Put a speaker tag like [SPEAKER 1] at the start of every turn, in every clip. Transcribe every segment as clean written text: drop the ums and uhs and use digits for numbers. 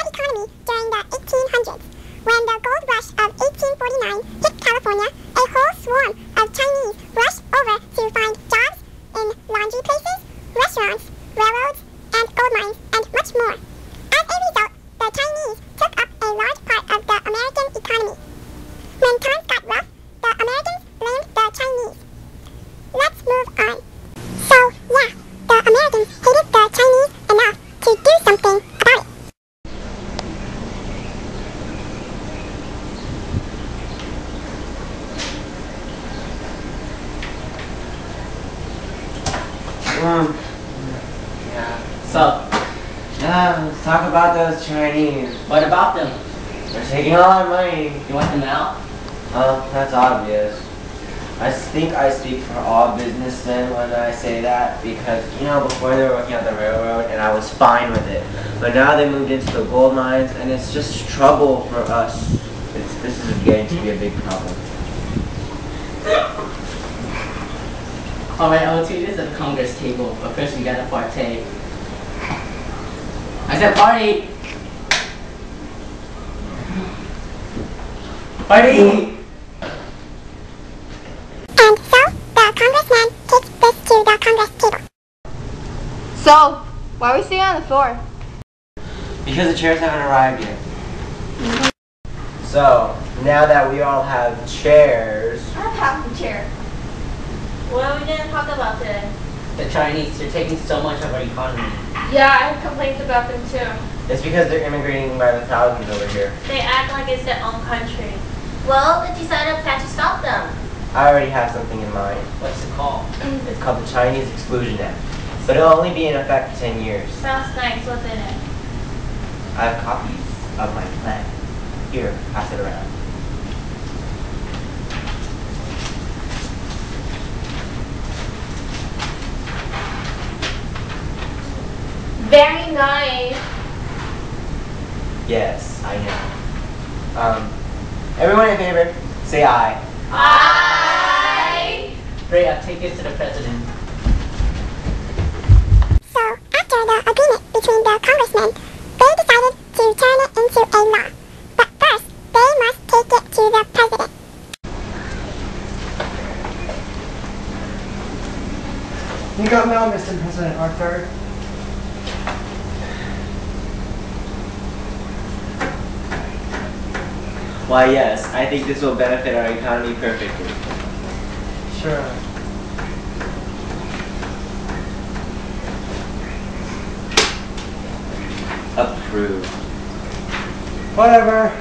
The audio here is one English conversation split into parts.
[SPEAKER 1] their economy during the 1800s. When the gold rush of 1849 hit California, a whole swarm of Chinese rushed over to find jobs in laundry places, restaurants, railroads, and gold mines, and much more. As a result, the Chinese took up a large part of the American economy. When times got rough, the Americans blamed the Chinese. Let's move on. So, yeah, the Americans hated the Chinese enough to do something about it.
[SPEAKER 2] Yeah. So, let's talk about those Chinese.
[SPEAKER 3] What about them?
[SPEAKER 2] They're taking all our money.
[SPEAKER 3] You want them out?
[SPEAKER 2] That's obvious. I think I speak for all businessmen when I say that because, before they were working at the railroad and I was fine with it. But now they moved into the gold mines and it's just trouble for us. This is getting to be a big problem.
[SPEAKER 3] Alright, OT, this is the Congress table, but first we gotta partake. I said party! Party!
[SPEAKER 1] And so, the congressman takes this to the Congress table.
[SPEAKER 4] So, why are we sitting on the floor?
[SPEAKER 2] Because the chairs haven't arrived yet. So, now that we all have chairs...
[SPEAKER 4] I have half the chair.
[SPEAKER 5] What are we going to talk about today?
[SPEAKER 3] The Chinese, they're taking so much of our economy.
[SPEAKER 5] Yeah, I have complaints about them too.
[SPEAKER 2] It's because they're immigrating by the thousands over here.
[SPEAKER 5] They act like it's their own country. Well, let's decide a plan to stop them.
[SPEAKER 2] I already have something in mind.
[SPEAKER 3] What's it called?
[SPEAKER 2] It's called the Chinese Exclusion Act. But it'll only be in effect for 10 years.
[SPEAKER 5] Sounds nice. What's in it?
[SPEAKER 2] I have copies of my plan. Here, pass it around.
[SPEAKER 5] Very nice.
[SPEAKER 2] Yes, I know. Everyone in favor, say aye.
[SPEAKER 5] Aye.
[SPEAKER 3] Great, I'll take this to the president.
[SPEAKER 1] So, after the agreement between the congressmen, they decided to turn it into a law. But first, they must take it to the president.
[SPEAKER 6] You got mail, Mr. President Arthur.
[SPEAKER 2] Why, yes, I think this will benefit our economy perfectly.
[SPEAKER 6] Sure.
[SPEAKER 2] Approved.
[SPEAKER 6] Whatever.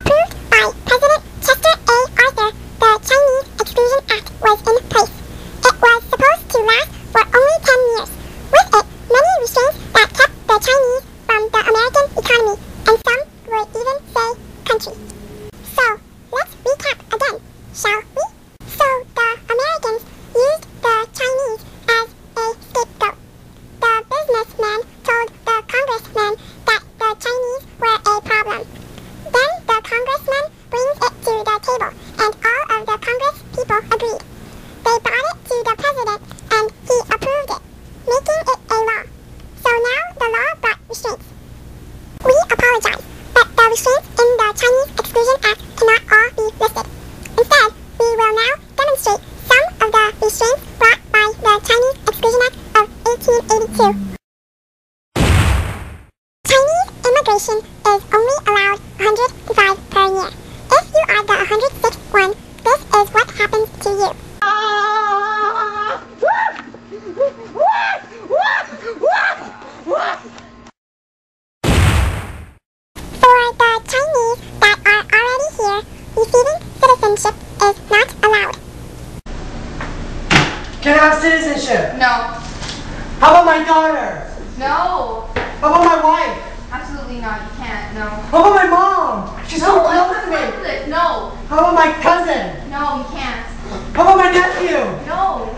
[SPEAKER 1] Approved by President Chester A. Arthur, the Chinese Exclusion Act was in place. It was supposed to last for only 10 years. With it, many restraints that kept the Chinese from the American economy, and some would even say country. So, let's recap again, shall we? So, the Americans used the Chinese as a scapegoat. The businessman told the congressman that the Chinese were a problem. Then the congressman brings it to the table, and all of the Congress people agreed. They brought it to the president, and he approved it, making it a law. So now the law brought restraints. We apologize, but the restraints in the Chinese Exclusion Act cannot all be listed. Instead, we will now demonstrate some of the restraints brought by the Chinese Exclusion Act of 1882. Chinese immigration is only allowed 105 per year. If you are the 106th one, this is what happens to you. For the Chinese that are already here, receiving citizenship is not allowed.
[SPEAKER 6] Can I have citizenship?
[SPEAKER 4] No.
[SPEAKER 6] How about my daughter?
[SPEAKER 4] No.
[SPEAKER 6] How about my wife?
[SPEAKER 4] Absolutely not. You can't. No.
[SPEAKER 6] How about my mom? She's so close to me.
[SPEAKER 4] This. No.
[SPEAKER 6] How about my cousin?
[SPEAKER 4] No, you can't.
[SPEAKER 6] How about my nephew?
[SPEAKER 4] No.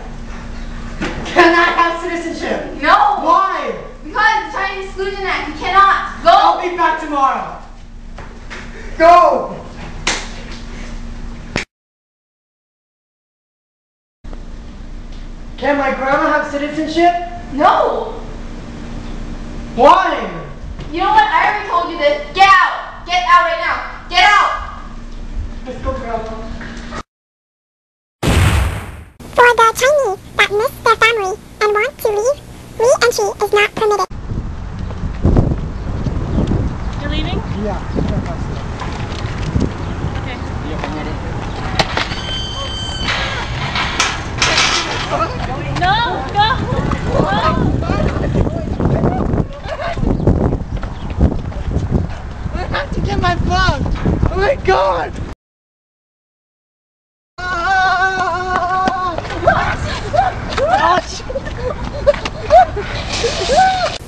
[SPEAKER 6] Can I have citizenship?
[SPEAKER 4] No.
[SPEAKER 6] Why?
[SPEAKER 4] Because the Chinese Exclusion Act. You cannot. Go.
[SPEAKER 6] I'll be back tomorrow. Go! Can my grandma have citizenship?
[SPEAKER 4] No.
[SPEAKER 6] Why?
[SPEAKER 4] You know what? I already told you this. Get out! Get out right now! Get out!
[SPEAKER 6] Let's go, Grandma.
[SPEAKER 1] For the Chinese that miss their family and want to leave, re-entry is not permitted.
[SPEAKER 7] You're leaving?
[SPEAKER 6] Yeah.
[SPEAKER 7] Okay. No, no.
[SPEAKER 6] I have to get my phone. Oh my God.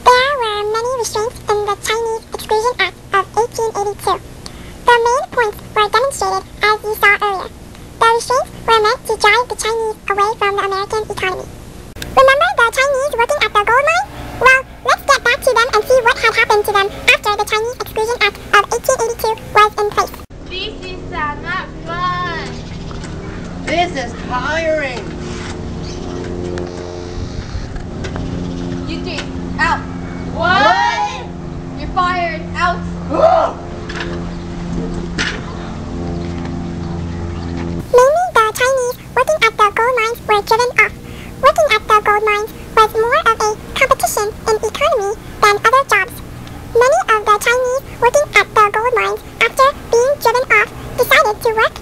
[SPEAKER 1] There were many restraints in the Chinese Exclusion Act of 1882. The main points were demonstrated as you saw earlier. The restraints were meant to drive the Chinese away from the American economy. Remember the Chinese working at the gold mine? Well, let's get back to them and see what had happened to them after the Chinese Exclusion Act of 1882 was in place.
[SPEAKER 4] This is not fun.
[SPEAKER 6] This is tiring.
[SPEAKER 4] You three, out. What? You're fired. Out.
[SPEAKER 1] Mainly the Chinese working at the gold mines were driven off. Working at the gold mines was more of a competition in economy than other jobs. Many of the Chinese working at the gold mines, after being driven off, decided to work